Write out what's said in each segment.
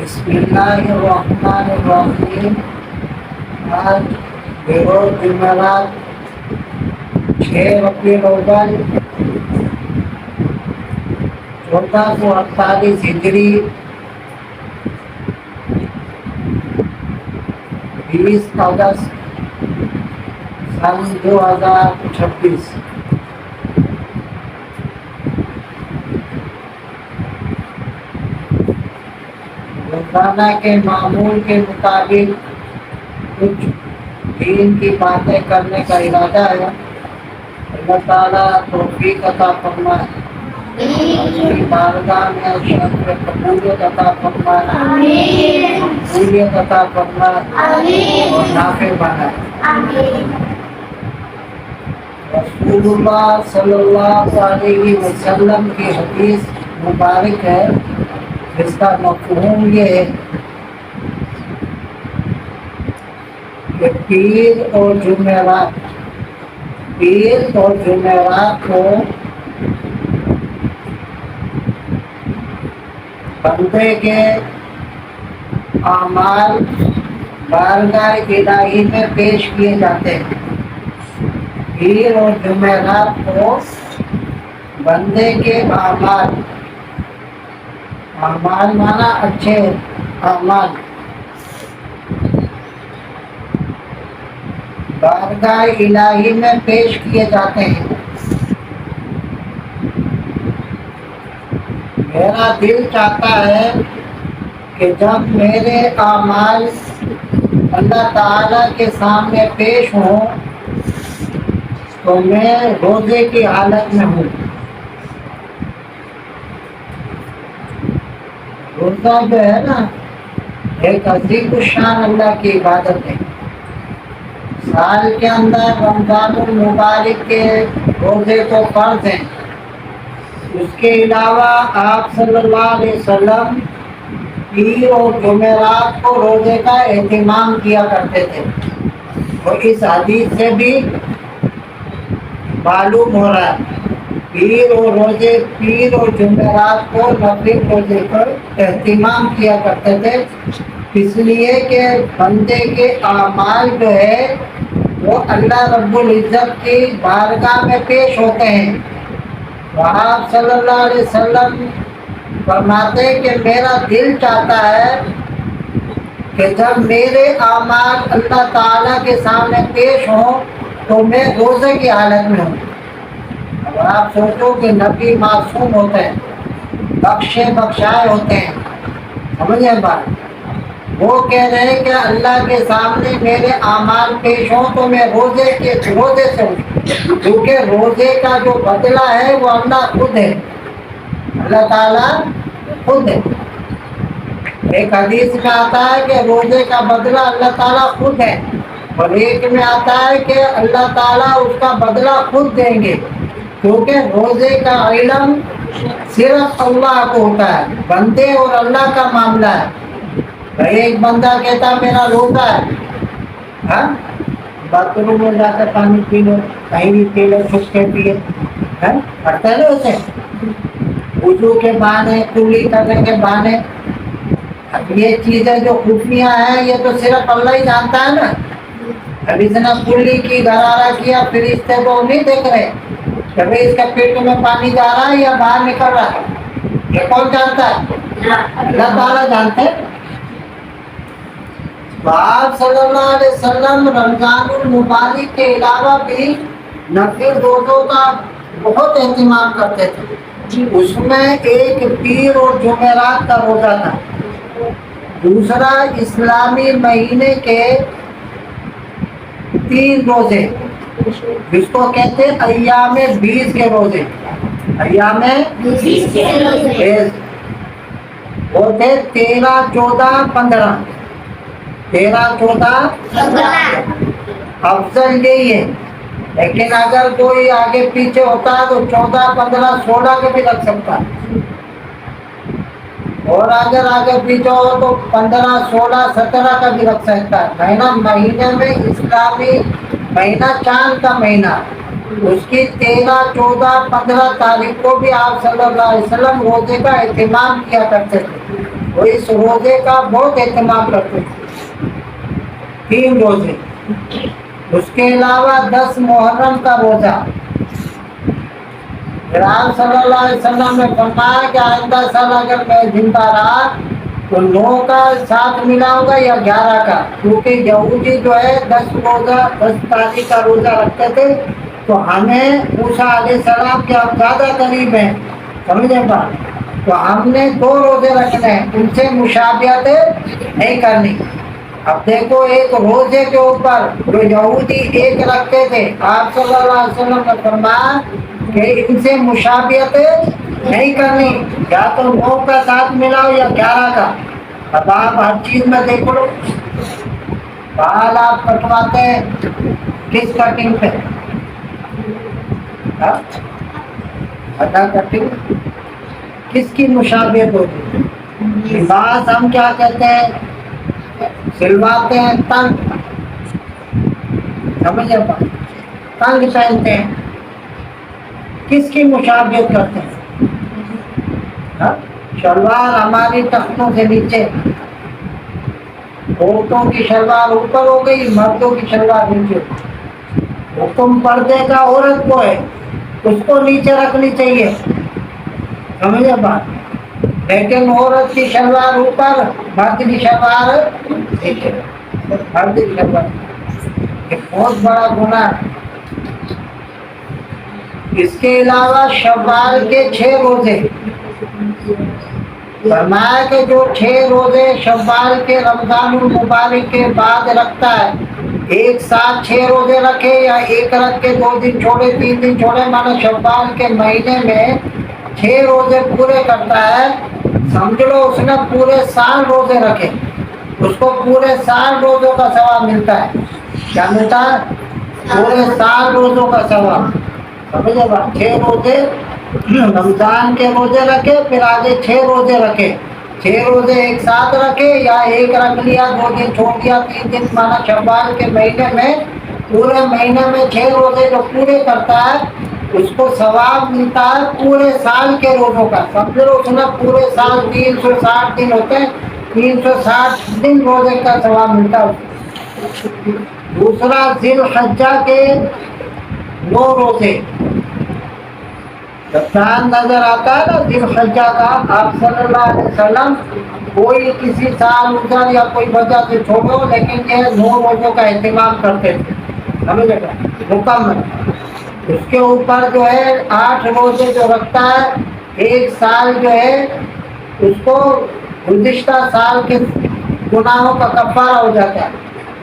بسم اللہ الرحمن الرحیم۔ آج بروز جمعرات 6 ربیع الاول 1448 ہجری 20 اگست سن 2026۔ روزانہ کے معمول کے مطابق کچھ دین کی باتیں کرنے کا ارادہ ہے۔ اللہ تعالیٰ توفیق عطا فرمائے، اپنی بارگاہ میں شکر قبولیت عطا فرمائے، قبولیت عطا فرمائے اور نافع بنائے۔ رسول اللہ صلی اللہ علیہ وسلم کی حدیث مبارک ہے، جس کا مفہوم یہ ہے کہ پیر اور جمعرات کو بندے کے اعمال بارگاہ الہی میں پیش کیے جاتے ہیں۔ پیر اور جمعرات کو بندے کے اعمال مانا اچھے اعمال بارگاہ الہی میں پیش کیے جاتے ہیں۔ میرا دل چاہتا ہے کہ جب میرے اعمال اللہ تعالیٰ کے سامنے پیش ہوں تو میں روزے کی حالت میں ہوں۔ روزہ جو ہے نا، ایک عظیم الشان اللہ کی عبادت ہے۔ سال کے اندر رمضان المبارک کے روزے تو فرض ہیں، اس کے علاوہ آپ صلی اللہ علیہ وسلم پیر اور جمعرات کو روزے کا اہتمام کیا کرتے تھے۔ اور اس حدیث سے بھی معلوم ہو رہا ہے پیر اور جمعرات کو نفلی روزے پر اہتمام کیا کرتے تھے، اس لیے کہ بندے کے اعمال جو ہے وہ اللہ رب العزت کی بارگاہ میں پیش ہوتے ہیں۔ آپ صلی اللہ علیہ وسلم فرماتے ہیں کہ میرا دل چاہتا ہے کہ جب میرے اعمال اللہ تعالیٰ کے سامنے پیش ہوں تو میں روزے کی حالت میں ہوں۔ اب آپ سوچو کہ نبی معصوم ہوتے ہیں، بخشے بخشائے ہوتے ہیں، سمجھے بات؟ وہ کہہ رہے ہیں کہ اللہ کے سامنے میرے اعمال پیش ہوں تو میں روزے سے ہوں، کیونکہ روزے کا جو بدلہ ہے وہ اللہ خود ہے، اللہ تعالیٰ خود ہے۔ ایک حدیث میں آتا ہے کہ روزے کا بدلہ اللہ تعالیٰ خود ہے، اور ایک میں آتا ہے کہ اللہ تعالیٰ اس کا بدلہ خود دیں گے، کیونکہ روزے کا علم صرف اللہ کو ہوتا ہے، بندے اور اللہ کا معاملہ ہے۔ ایک بندہ کہتا میرا روزہ ہے، باتھ روم میں جا کر پانی پی لو، کہیں بھی پی لو، چھپ کے پیے، کرتے نا اسے وضو کے بہانے، کلی کرنے کے بہانے۔ اب یہ چیزیں جو خفیہ ہیں یہ تو صرف اللہ ہی جانتا ہے نا۔ اب اس نے کلی کی، غرارہ کیا، فرشتے کو نہیں دیکھ رہے کہ اس کے پیٹ میں پانی جا رہا ہے یا باہر نکل رہا ہے، یہ کون جانتا ہے؟ اللہ تعالیٰ جانتے ہیں۔ آپ صلی اللہ علیہ وسلم رمضان المبارک کے علاوہ بھی نفل روزوں کا بہت اہتمام کرتے تھے۔ اس میں ایک پیر اور جمعرات کا روزہ تھا، دوسرا اسلامی مہینے کے 3 روزے جس کو کہتے ہیں ایام 20 کے روزے، ایام 20 کے روزے وہ تھے 13، 14، 15، 13، 14 افضل یہی ہے، لیکن اگر کوئی آگے پیچھے ہوتا ہے تو 14، 15، 16 کے بھی لگ سکتا ہے، اور اگر آگے پیچھے ہو تو 15، 16، 17 کا بھی لگ سکتا ہے۔ مہینے میں اسلامی مہینہ چاند کا مہینہ، اس کی 13، 14، 15 تاریخ کو بھی آپ صلی اللہ علیہ وسلم روزے کا اہتمام کیا کرتے تھے۔ وہ اس روزے کا بہت اہتمام کرتے تھے. 3 روزے. اس کے علاوہ 10 محرم کا روزہ. پھر آپ صلی اللہ علیہ وسلم نے فرمایا کہ آئندہ سال اگر میں زندہ رہا تو 9 کا ساتھ ملاؤں گا یا 11 کا، کیونکہ یہودی جو ہے 10 تاریخ کا روزہ رکھتے تھے. تو ہمیں موسیٰ علیہ السلام کے ہم زیادہ قریب ہیں، سمجھے بات. تو ہم نے 2 روزے رکھنے ہیں، ان سے مشابہت نہیں کرنی. اب دیکھو ایک روزے کے اوپر جو یہودی ایک رکھتے تھے، آپ صلی اللہ علیہ وسلم نے فرمایا کہ ان سے مشابہت نہیں کرنی، یا تو 9 کا ساتھ ملاؤ یا 11 کا. اب آپ ہر چیز میں دیکھ لو، بال آپ کٹواتے ہیں کس کٹنگ پہ؟ آدھا کٹنگ کس کی مشابہت ہوتی ہے؟ لباس ہم کیا کہتے ہیں؟ سلواتے ہیں تنگ، سمجھے بات، تنگ پہنتے ہیں. کس کی مشابہت کرتے ہیں؟ شلوار ہماری ٹخنوں سے نیچے، عورتوں کی شلوار اوپر ہو گئی، مردوں کی شلوار نیچے. حکم پردے کا عورت کو ہے، اس کو نیچے رکھنی چاہیے، سمجھے بات. لیکن عورت کی شلوار اوپر، مرد کی شلوار نیچے. مرد کی شلوار یہ بہت بڑا گناہ ہے. اس کے علاوہ شوال کے 6 روزے. فرمایا کہ جو 6 روزے شوال کے رمضان المبارک کے بعد رکھتا ہے، ایک ساتھ 6 روزے رکھے یا ایک رکھ کے 2 دن چھوڑے 3 دن چھوڑے، مانا شوال کے مہینے میں 6 روزے پورے کرتا ہے، سمجھ لو اس نے پورے سال روزے رکھے، اس کو پورے سال روزوں کا ثواب ملتا ہے. کیا ملتا ہے؟ پورے سال روزوں کا ثواب. سمجھے بات. 6 روزے رمضان کے روزے رکھے، پھر آگے 6 روزے رکھے. 6 روزے ایک ساتھ رکھے یا ایک رکھ لیا 2 دن چھوڑ دیا 3 دن، مانا شوال کے مہینے میں پورے مہینے میں 6 روزے جو پورے کرتا ہے اس کو ثواب ملتا ہے پورے سال کے روزوں کا. سمجھ لو اس نے پورے سال 360 دن ہوتے ہیں، 360 دن روزے کا ثواب ملتا ہے. دوسرا ذی الحجہ کے 9 روزے. جب چاند نظر آتا ہے نا ذی الحجہ کا، آپ صلی اللہ علیہ وسلم کوئی کسی سال ادھر یا کوئی وجہ سے چھوڑو، لیکن یہ 9 روزوں کا اہتمام کرتے تھے، سمجھے گا مکمل. اس کے اوپر جو ہے 8 روزے جو رکھتا ہے، ایک سال جو ہے اس کو گزشتہ سال کے گناہوں کا کفارہ ہو جاتا ہے.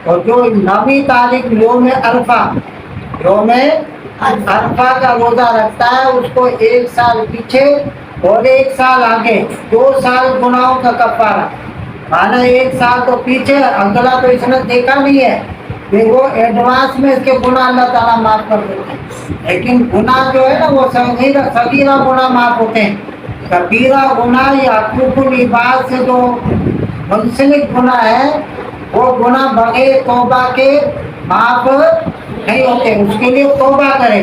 اور جو 9 تاریخ یوم عرفہ کا روزہ رکھتا ہے، اس کو 1 سال پیچھے اور 1 سال آگے 2 سال گناہوں کا کفارہ. مانا 1 سال تو پیچھے، اگلا تو اس نے دیکھا نہیں ہے، پھر وہ ایڈوانس میں اس کے گناہ اللہ تعالیٰ معاف کر دیتے ہیں. لیکن گناہ جو ہے نا وہ صغیرہ گناہ معاف ہوتے ہیں. کبیرہ گناہ یا حقوق العباد سے جو منسلک گناہ ہے، وہ گناہ بغیر توبہ کے معاف نہیں ہوتے. اس کے لیے توبہ کرے.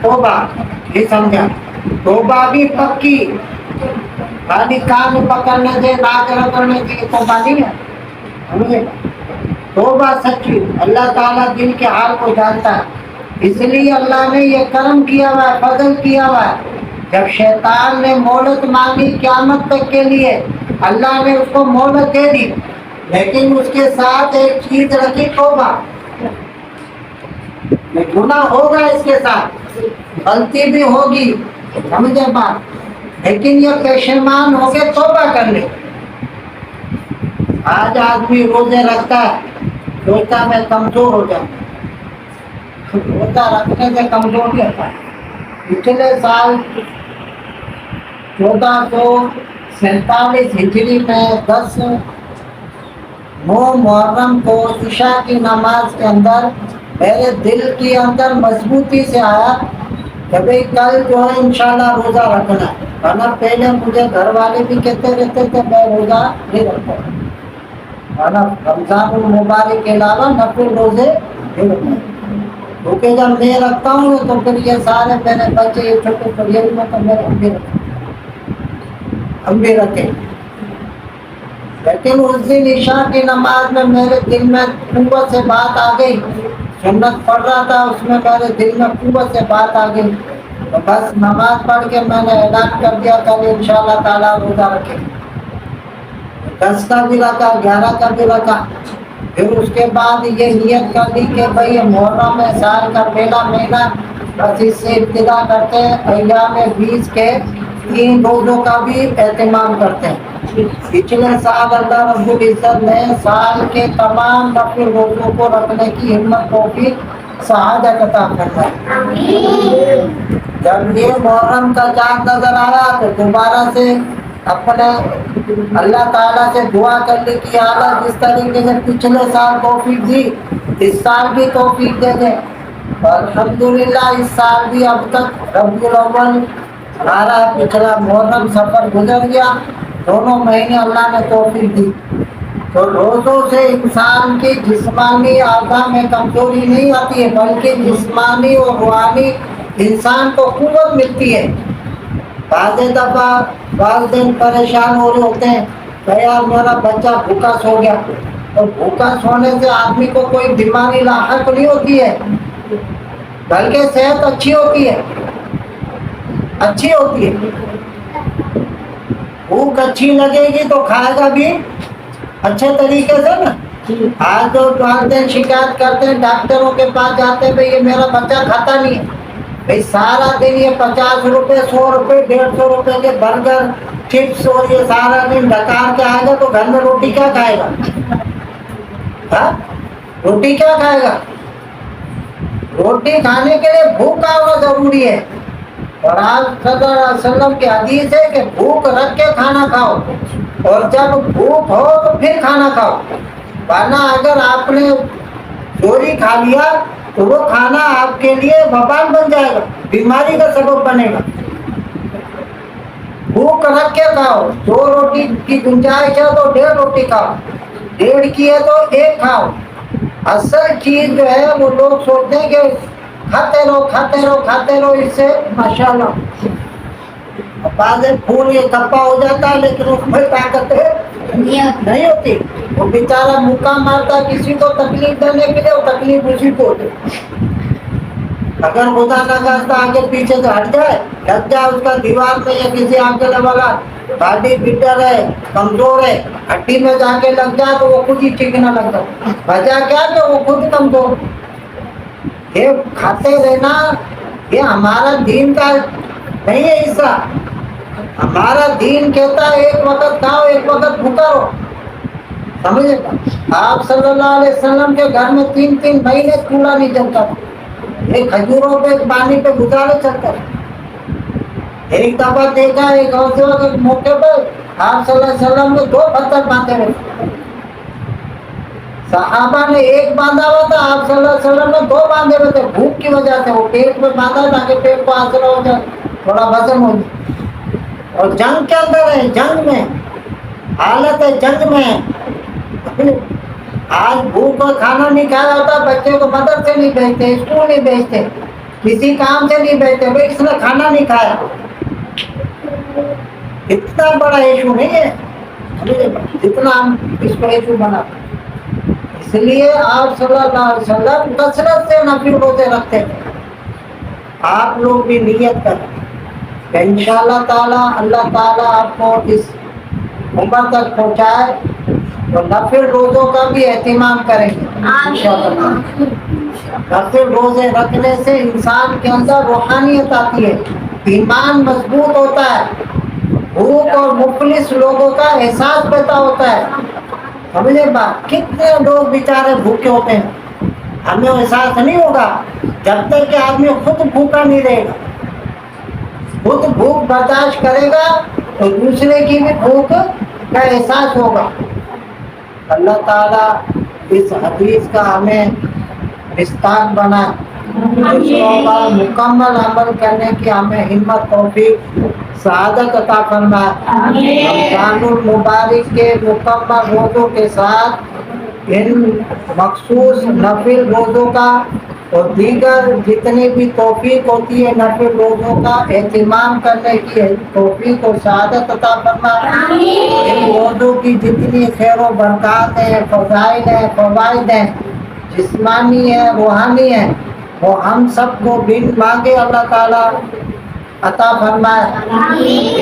توبہ یہ سمجھا، توبہ بھی پکی، خالی کان پکڑنے سے ناک رگڑنے سے توبہ نہیں ہے، سمجھے. توبہ سچی، اللہ تعالیٰ دل کے حال کو جانتا ہے. اس لیے اللہ نے یہ کرم کیا ہوا ہے، فضل کیا ہوا ہے. جب شیطان نے مہلت مانگی قیامت تک کے لیے، اللہ نے اس کو مہلت دے دی، لیکن اس کے ساتھ ایک چیز رکھی، توبہ. گناہ ہوگا اس کے ساتھ، غلطی بھی ہوگی، سمجھے بات، لیکن یہ پشیمان ہو کے توبہ کر لے. آج آدمی روزے رکھتا ہے، سوچتا میں کمزور ہو جاؤں. روزہ رکھنے سے کمزور نہیں ہوتا. پچھلے سال 1447 ہجری میں 9 محرم کو عشاء کی نماز کے اندر میرے دل کے اندر مضبوطی سے آیا کہ بھئی کل جو ہے انشاءاللہ روزہ رکھنا ہے. ورنہ پہلے مجھے گھر والے بھی کہتے رہتے تھے میں روزہ نہیں رکھتا، ورنہ رمضان المبارک کے علاوہ نفل روزے نہیں رکھتا. کیونکہ جب میں رکھتا ہوں تو پھر یہ سارے میرے بچے یہ چھوٹے چھوٹے، یہ بھی مطلب میرے ہم بھی رکھے. لیکن اس دن عشاء کی نماز میں میرے دل میں قوت سے بات آ گئی، سنت پڑھ رہا تھا، اس میں میرے دل میں قوت سے بات آ گئی، تو بس نماز پڑھ کے میں نے اعلان کر دیا کل انشاءاللہ تعالیٰ روزہ رکھے، 10 کا بھی رکھا، 11 کا بھی رکھا۔ پھر اس کے بعد یہ نیت کر لی کہ بھئی یہ محرم میں سال کا پہلا مہینہ، بس اس سے ابتدا کرتے ہیں، ایام 20 کے 3 روزوں کا بھی اہتمام کرتے ہیں۔ پچھلے سال اللہ رب العزت نے سال کے تمام نفل روزوں کو رکھنے کی ہمت توفیق سعادت عطا فرمائے۔ جب یہ محرم کا چاند نظر آیا تو دوبارہ سے اپنے اللہ تعالیٰ سے دعا کر لی کہ یا اللہ جس طریقے سے پچھلے سال توفیق دی اس سال بھی توفیق دے دیں، اور الحمدللہ اس سال بھی اب تک ربیع الاول آ رہا ہے، پچھلا محرم سفر گزر گیا، دونوں مہینے اللہ نے توفیق دی۔ تو روزوں سے انسان کی جسمانی اعضاء میں کمزوری نہیں آتی ہے، بلکہ جسمانی اور روحانی انسان کو قوت ملتی ہے۔ بعض دفعہ والدین پریشان ہو رہے ہوتے ہیں کہ یار میرا بچہ بھوکا سو گیا، اور بھوکا سونے سے آدمی کو کوئی بیماری لاحق نہیں ہوتی ہے، بلکہ صحت اچھی ہوتی ہے، اچھی ہوتی ہے۔ بھوک اچھی لگے گی تو کھائے گا بھی اچھے طریقے سے نا۔ آج جو والدین شکایت کرتے ہیں، ڈاکٹروں کے پاس جاتے ہیں، بھئی یہ میرا بچہ کھاتا نہیں ہے، بھئی سارا دن یہ 50 روپے 100 روپے 150 روپے کے برگر چپس اور یہ سارا دن ڈکار کے آئے گا تو گھر میں روٹی کیا کھائے گا؟ ہاں؟ روٹی کیا کھائے گا؟ روٹی کھانے کے لیے بھوکا ہونا ضروری ہے، اور آپ صلی اللہ علیہ وسلم کی حدیث ہے کہ بھوک رکھ کے کھانا کھاؤ، اور جب بھوک ہو تو پھر کھانا کھاؤ، ورنہ اگر آپ نے چوری کھا لیا تو وہ کھانا آپ کے لیے وبال بن جائے گا، بیماری کا سبب بنے گا۔ بھوک رکھ کے کھاؤ، 2 روٹی کی گنجائش ہے تو 1.5 روٹی کھاؤ، 1.5 کی ہے تو 1 کھاؤ۔ اصل چیز جو ہے وہ لوگ سوچتے ہیں کہ کھاتے رہو کھاتے رہو کھاتے رہو، اس سے ماشاءاللہ بعض پھول یہ کپا ہو جاتا ہے لیکن اس میں طاقت نہیں ہوتی، وہ بیچارہ مکہ مارتا کسی کو تکلیف دینے کے لیے، وہ تکلیف اسی کو ہوتی۔ اگر خدا نہ خواستہ آگے پیچھے سے ہٹ جائے، لگ جائے اس کا دیوار پہ یا کسی آگے والا باڈی بلڈر ہے، کمزور ہے، ہڈی میں جا کے لگ جائے تو وہ خود ہی چیخنے لگ جائے، وجہ کیا کہ وہ خود کمزور۔ یہ کھاتے رہنا یہ ہمارا دین کا نہیں ہے حصہ۔ ہمارا دین کہتا ہے ایک وقت کھاؤ ایک وقت بھوکا رہو، سمجھے گا؟ آپ صلی اللہ علیہ وسلم کے گھر میں 3 مہینے چولہا نہیں جلتا تھا، ایک کھجوروں پہ پانی پہ گزارے چلتا تھا۔ ایک دفعہ دیکھا ایک غزوہ کے موقع پہ آپ صلی اللہ علیہ وسلم نے 2 پتھر باندھے ہوئے، صحابہ نے ایک باندھا ہوا تھا، آپ صلی اللہ علیہ وسلم نے 2 باندھے ہوئے تھے، بھوک کی وجہ سے۔ وہ پیٹ میں باندھا تاکہ پیٹ کو آسرا ہو جائے، تھوڑا وزن ہو جائے، اور جنگ کے اندر ہے، جنگ میں حالت ہے، جنگ میں۔ آج بھوک اور کھانا نہیں کھایا ہوتا، بچے کو مدرسے نہیں بھیجتے، اسکول نہیں بھیجتے، کسی کام سے نہیں بھیجتے، بھائی اس نے کھانا نہیں کھایا۔ اتنا بڑا ایشو نہیں ہے جتنا ہم اس کو ایشو بنا، اس لیے آپ صلی اللہ علیہ وسلم کثرت سے نفل روزے رکھتے ہیں۔ آپ لوگ بھی نیت کریں کہ انشاءاللہ تعالیٰ اللہ تعالیٰ آپ کو اس عمر تک پہنچائے تو نفل روزوں کا بھی اہتمام کریں گے انشاءاللہ۔ نفل روزے رکھنے سے انسان کے اندر روحانیت آتی ہے، ایمان مضبوط ہوتا ہے، بھوک اور مفلس لوگوں کا احساس پیدا ہوتا ہے۔ سمجھے بات؟ کتنے لوگ بیچارے بھوکے ہوتے ہیں، ہمیں احساس نہیں ہوگا جب تک کہ آدمی خود بھوکا نہیں رہے گا، خود بھوک برداشت کرے گا تو دوسرے کی بھی بھوک کا احساس ہوگا۔ اللہ تعالیٰ اس حدیث کا ہمیں مستاق بنا، دوسروں پر مکمل عمل کرنے کی ہمیں ہمت توفیق سعادت عطا فرمائے۔ رمضان المبارک کے مکمل روزوں کے ساتھ ان مخصوص نفل روزوں کا اور دیگر جتنی بھی توفیق ہوتی ہے نفل روزوں کا اہتمام کرنے کی توفیق و سعادت عطا فرما۔ ان روزوں کی جتنی خیر و برکات ہیں، فضائل ہیں، فوائد ہیں، جسمانی ہیں، روحانی ہیں، وہ ہم سب کو بن مانگے اللہ تعالیٰ عطا فرمائے۔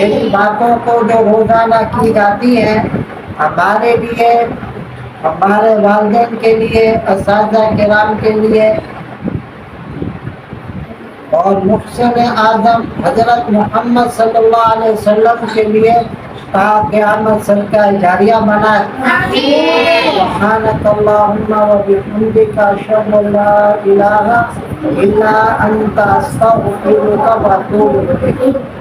ان باتوں کو جو روزانہ کی جاتی ہیں ہمارے لیے، ہمارے والدین کے لیے، اساتذہ کرام کے لیے اور محسن اعظم حضرت محمد صلی اللہ علیہ وسلم کے لیے تا قیامت صدقہ جاریہ بنائے۔ سبحانک اللہم و بحمدک اشہد ان لا الہ الا انت استغفرک و اتوب الیک۔